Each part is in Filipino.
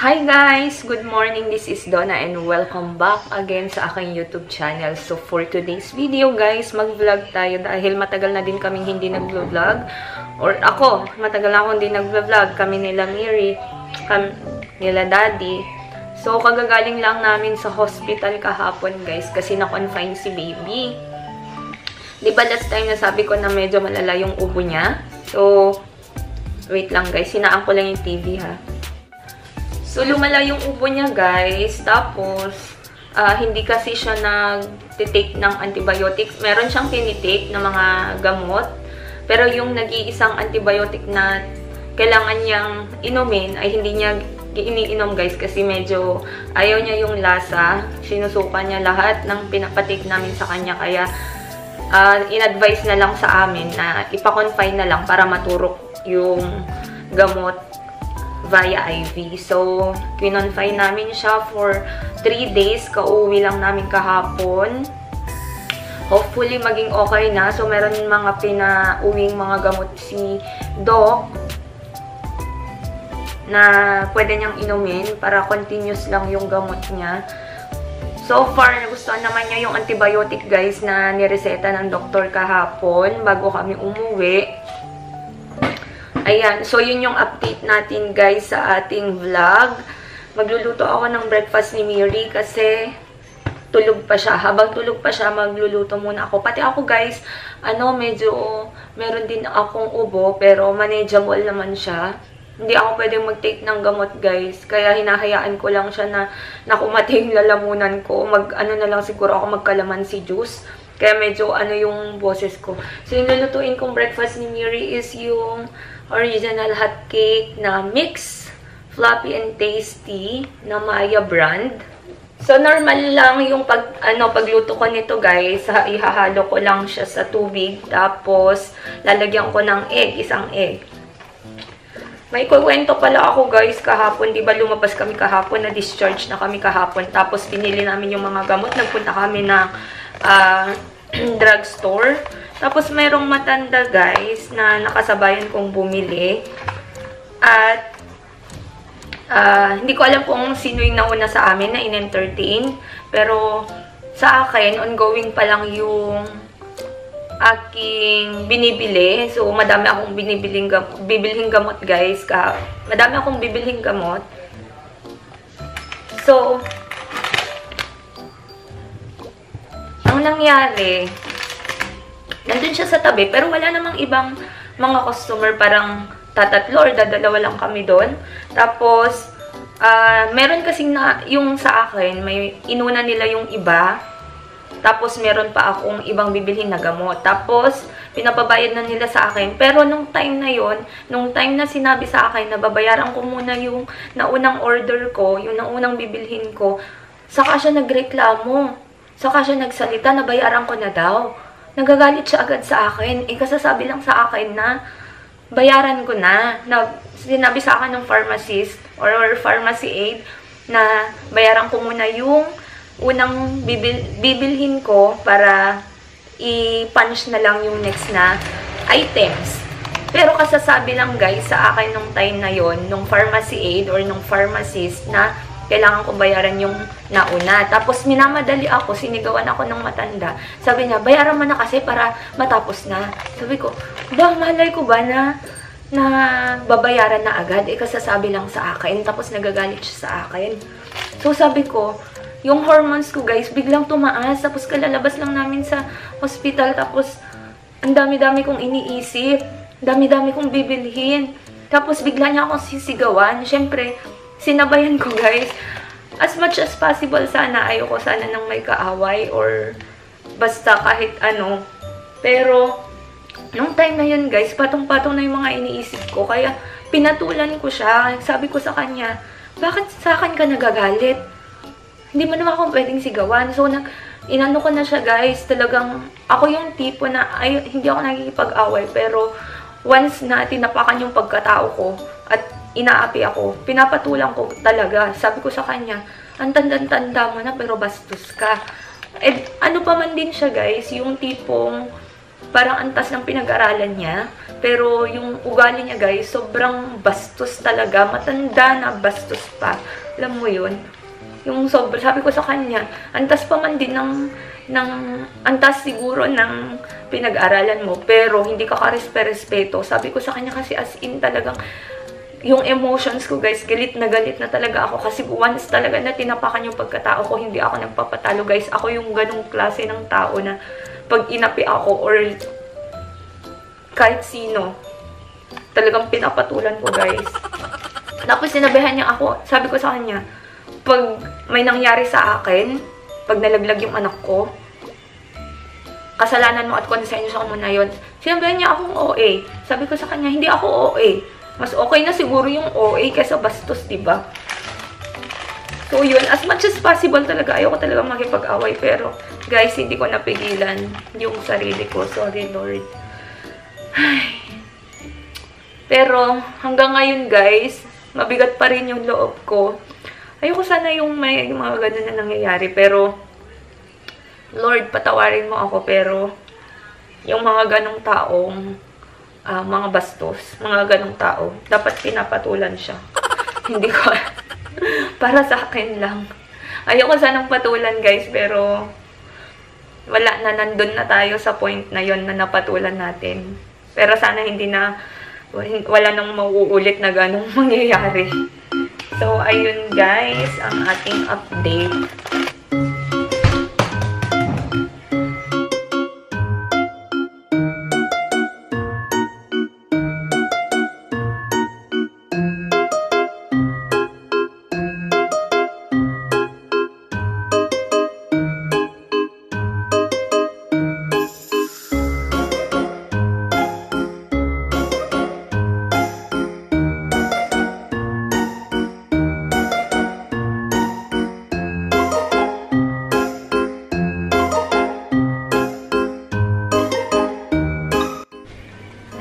Hi guys! Good morning! This is Donna and welcome back again sa aking YouTube channel. So for today's video guys, mag-vlog tayo dahil matagal na din kaming hindi nag-vlog. Or ako, matagal na akong hindi nag-vlog. Kami nila Miri, nila Daddy. So kagagaling lang namin sa hospital kahapon guys kasi na-confine si baby. Diba last time nasabi ko na medyo malala yung ubo niya? So, wait lang guys, sinaan ko lang yung TV ha. So, lumala yung ubo niya, guys. Tapos, hindi kasi siya nag-take ng antibiotics. Meron siyang tinitake ng mga gamot. Pero yung nag-iisang antibiotic na kailangan niyang inumin ay hindi niya iniinom, guys. Kasi medyo ayaw niya yung lasa. Sinusuka niya lahat ng pinapatik namin sa kanya. Kaya, in-advise na lang sa amin na ipa-confine na lang para maturok yung gamot via IV. So, kinonfine namin siya for 3 days. Kauwi lang namin kahapon. Hopefully, maging okay na. So, meron mga pinauwing mga gamot si Doc na pwede niyang inumin para continuous lang yung gamot niya. So far, nagustuhan naman niya yung antibiotic guys na nireseta ng doktor kahapon bago kami umuwi. Ayan, so yun yung update natin guys sa ating vlog. Magluluto ako ng breakfast ni Miri kasi tulog pa siya. Habang tulog pa siya, magluluto muna ako. Pati ako guys, medyo meron din akong ubo pero manageable naman siya. Hindi ako pwedeng mag-take ng gamot guys. Kaya hinahayaan ko lang siya na nakumating lalamunan ko. Na lang siguro ako magkalamansi juice. Kaya medyo yung boses ko. So yung lulutuin kong breakfast ni Miri is yung original hot cake na mix, fluffy and tasty na Maya brand. So normal lang yung pagluto ko nito guys. Ihahalo ko lang siya sa tubig. Tapos lalagyan ko ng isang egg. May kuwento pala ako guys kahapon. Diba lumabas kami kahapon, na-discharge na kami kahapon. Tapos pinili namin yung mga gamot. Nagpunta kami ng drugstore. Tapos merong matanda guys na nakasabayan kong bumili. At hindi ko alam kung sino yung nauna sa amin na in-entertain. Pero sa akin, ongoing pa lang yung aking binibili. So, madami akong bibilhing gamot guys. Madami akong bibilhing gamot. So, ang nangyari, nandun siya sa tabi, pero wala namang ibang mga customer, parang tatatlo or dadalawa lang kami doon. Tapos, meron kasing yung sa akin, may inuna nila yung iba. Tapos, meron pa akong ibang bibilhin na gamot. Tapos, pinapabayad na nila sa akin. Pero, nung time na yon, nung time na sinabi sa akin na babayaran ko muna yung naunang order ko, yung naunang bibilhin ko, saka siya nagreklamo. Saka siya nagsalita na bayaran ko na daw. Nagagalit siya agad sa akin. Kasasabi lang sa akin na bayaran ko na. Sinabi sa akin ng pharmacist or pharmacy aide na bayaran ko muna yung unang bibilhin ko para i-punch na lang yung next na items. Pero kasasabi lang guys sa akin nung time na yon, nung pharmacy aide or nung pharmacist na kailangan ko bayaran yung nauna. Tapos, minamadali ako, sinigawan ako ng matanda. Sabi niya, bayaran mo na kasi para matapos na. Sabi ko, malay ko ba na babayaran na agad? Kasasabi lang sa akin. Tapos, nagagalit siya sa akin. So, sabi ko, yung hormones ko, guys, biglang tumaas. Tapos, kalalabas lang namin sa hospital. Tapos, ang dami-dami kong iniisip. Dami-dami kong bibilhin. Tapos, bigla niya akong sisigawan. Siyempre, sinabayan ko guys. As much as possible sana, ayoko sana nang may kaaway or basta kahit ano. Pero, nung time na yun guys, patong-patong na yung mga iniisip ko. Kaya, pinatulan ko siya. Sabi ko sa kanya, bakit sa akin ka nagagalit? Hindi mo naman akong pwedeng sigawan. So, inano ko na siya guys. Talagang, ako yung tipo na, hindi ako nagkikipag-away. Pero, once na tinapakan yung pagkatao ko, at inaapi ako, pinapatulang ko talaga. Sabi ko sa kanya, ang tanda-tanda mo na pero bastos ka. Ano pa man din siya guys, yung tipong parang antas ng pinag-aralan niya. Pero yung ugali niya guys, sobrang bastos talaga. Matanda na bastos pa. Alam mo yun? Yung sobrang, sabi ko sa kanya, antas pa man din antas siguro ng pinag-aralan mo. Pero hindi ka karespeto. Sabi ko sa kanya kasi as in talagang, yung emotions ko guys, galit na talaga ako. Kasi once talaga na tinapakan yung pagkatao ko, hindi ako nagpapatalo guys. Ako yung ganong klase ng tao na pag inapi ako or kahit sino, talagang pinapatulan ko guys. Tapos sinabihan niya ako, sabi ko sa kanya, pag may nangyari sa akin, pag nalaglag yung anak ko, kasalanan mo at konsensya mo na yun. Sinabihan niya akong OA. Sabi ko sa kanya, hindi ako OA. Mas okay na siguro yung OA kaysa bastos, diba? So, yun. As much as possible talaga, ayoko talaga makipag-away. Pero, guys, hindi ko napigilan yung sarili ko. Sorry, Lord. Ay. Pero, hanggang ngayon, guys, mabigat pa rin yung loob ko. Ayoko sana yung may yung mga ganun na nangyayari. Pero, Lord, patawarin mo ako. Pero, yung mga ganong taong mga bastos, mga ganong tao, dapat pinapatulan siya. Hindi ko, para sa akin lang. Ayoko sanang patulan guys, pero wala na, nandun na tayo sa point na yon na napatulan natin. Pero sana hindi na, wala nang mauulit na ganong mangyayari. So, ayun guys, ang ating update.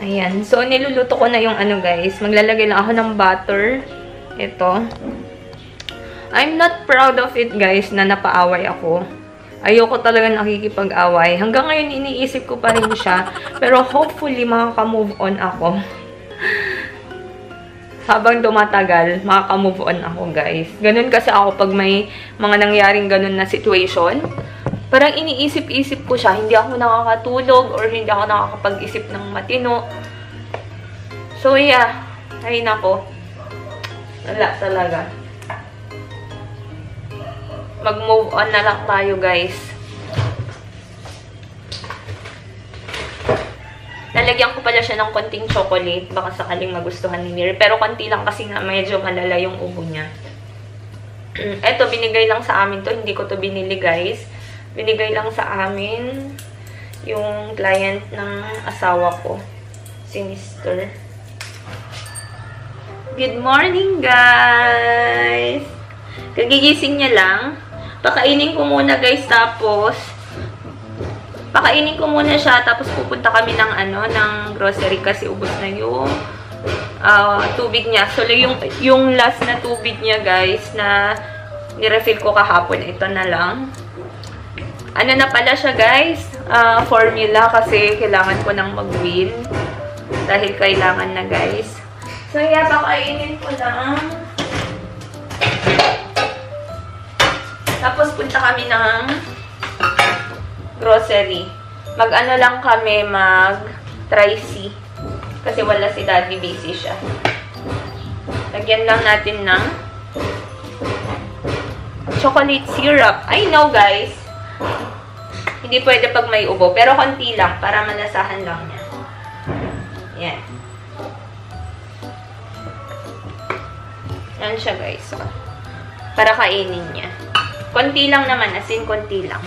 Ayan. So, niluluto ko na yung ano guys. Maglalagay lang ako ng butter. Ito. I'm not proud of it guys na napaaway ako. Ayoko talaga nakikipag-away. Hanggang ngayon iniisip ko pa rin siya. Pero hopefully makaka-move on ako. Habang dumatagal, makaka-move on ako guys. Ganun kasi ako pag may mga nangyaring ganun na situation. Parang iniisip-isip ko siya. Hindi ako nakakatulog or hindi ako nakakapag-isip ng matino. So, yeah. Ay, nako. Wala talaga. Mag-move on na lang tayo, guys. Lalagyan ko pala siya ng konting chocolate. Baka sakaling magustuhan ni Mir. Pero konti lang kasi nga medyo malala yung ubo niya. Eto, binigay lang sa amin to. Hindi ko to binili, guys. Binigay lang sa amin yung client ng asawa ko, si Mr. Good morning, guys! Kagigising niya lang. Pakainin ko muna, guys, tapos pakainin ko muna siya, tapos pupunta kami ng ng grocery kasi ubos na yung tubig niya. So, yung last na tubig niya, guys, na nirefill ko kahapon, ito na lang. Ano na pala siya, guys? Formula kasi kailangan ko nang mag-wheel. Dahil kailangan na, guys. So, yeah, pakainin ko lang. Tapos, punta kami ng grocery. Mag-ano lang kami, mag-try-see. Kasi wala si Daddy, busy siya. Lagyan lang natin ng chocolate syrup. I know, guys. Hindi pwede pag may ubo. Pero konti lang. Para malasahan lang niya. Yan. Yan siya, guys. Para kainin niya. Konti lang naman. As in, konti lang.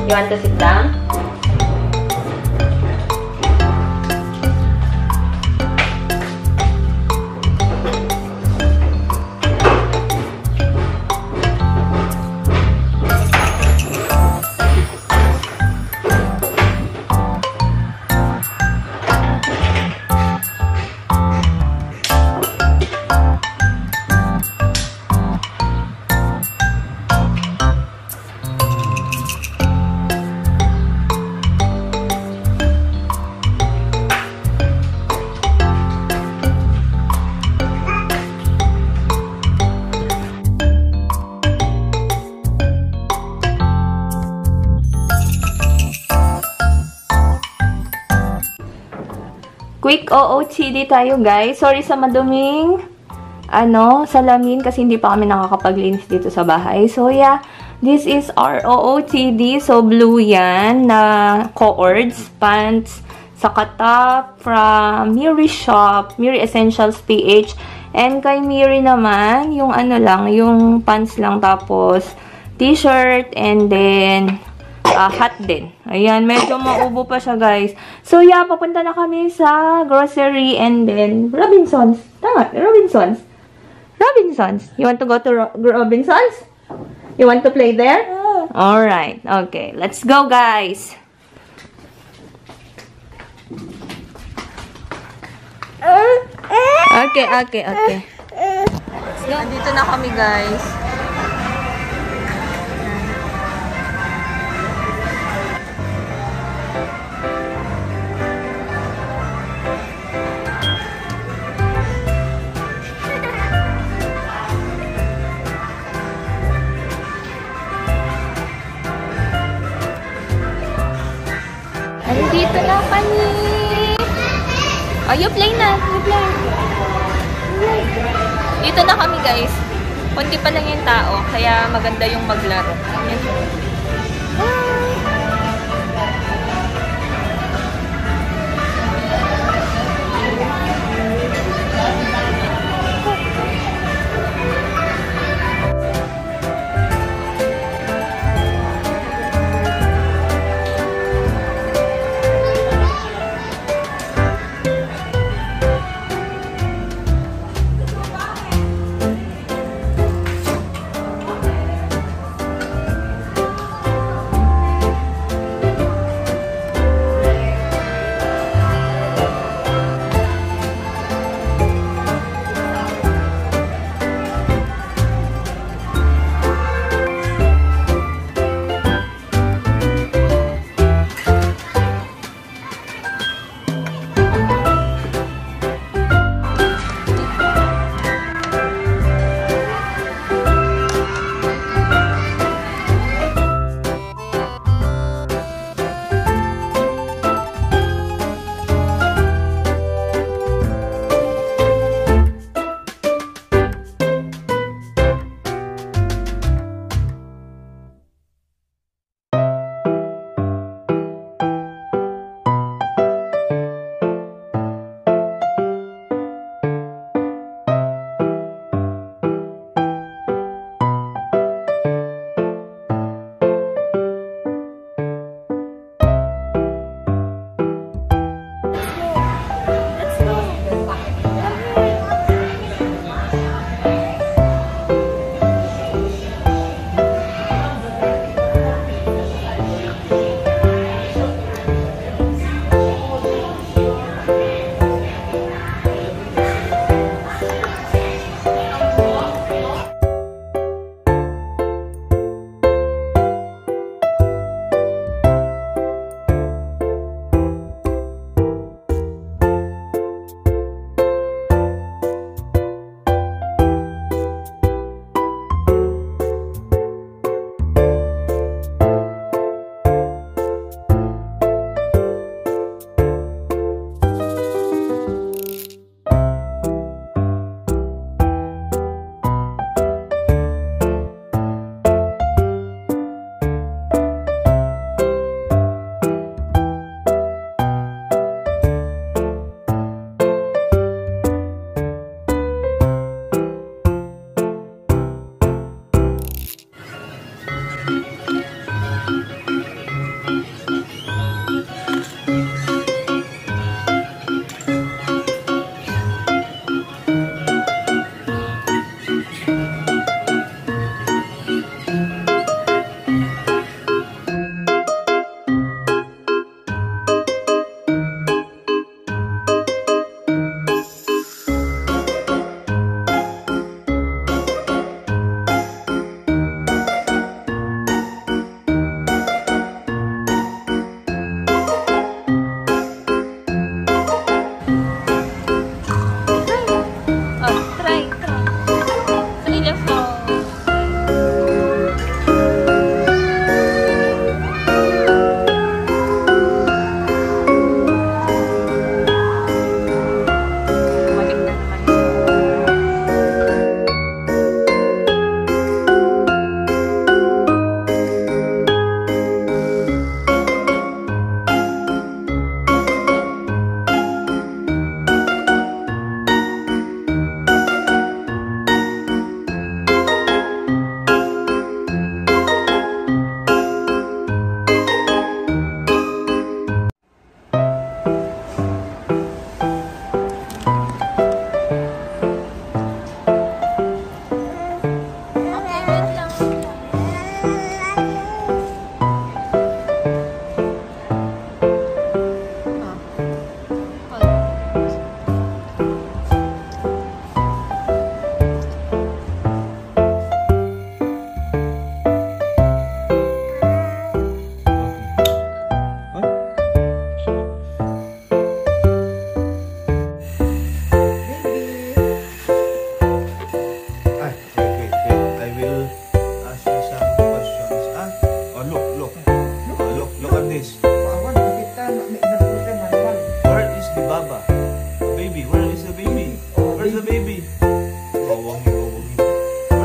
You want to sit down? Quick OOTD tayo, guys. Sorry sa maduming, salamin kasi hindi pa kami nakakapaglinis dito sa bahay. So, yeah. This is our OOTD. So, blue yan na cords, pants, saka top from Miri Shop, Miri Essentials PH. And kay Miri naman, yung yung pants lang, tapos t-shirt, and then hat din. Ayan, medyo maubo pa siya, guys. So, yeah, papunta na kami sa grocery and then Robinsons. Tama, Robinsons. Robinsons. You want to go to Robinsons? You want to play there? Alright. Okay. Let's go, guys. Okay. Let's go. Dito na kami, guys. Dito na kami. Oh, you play na. You play. Dito na kami, guys. Kunti pa lang yung tao, kaya maganda yung maglaro.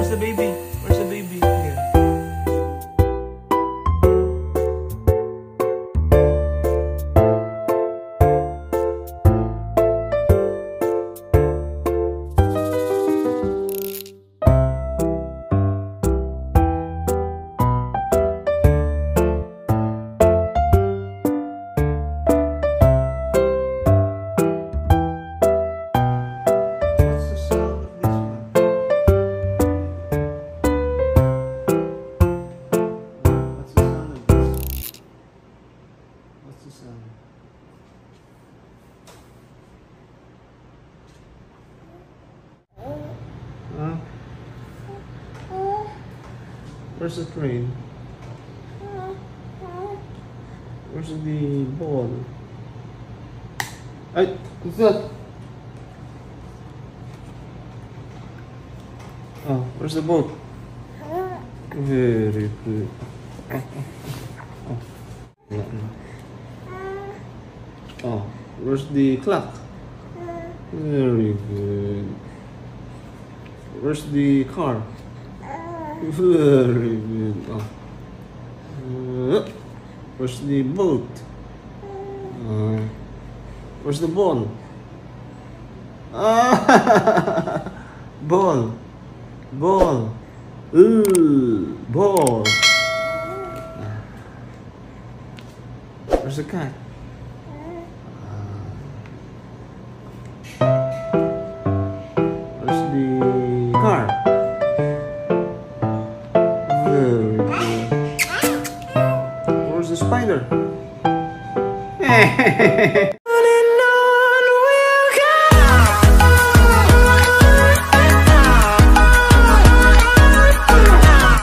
Where's the baby? Where's the baby? Here. Where's the train? Where's the ball? Ay, what's that? Oh, where's the boat? Very good. Oh. Oh, where's the clock? Very good. Where's the car? Very good. Oh. Where's the boat? Where's the ball? Ah, ball. Ball. Ball. Where's the cat? Where's the car? Very good. Where's the spider?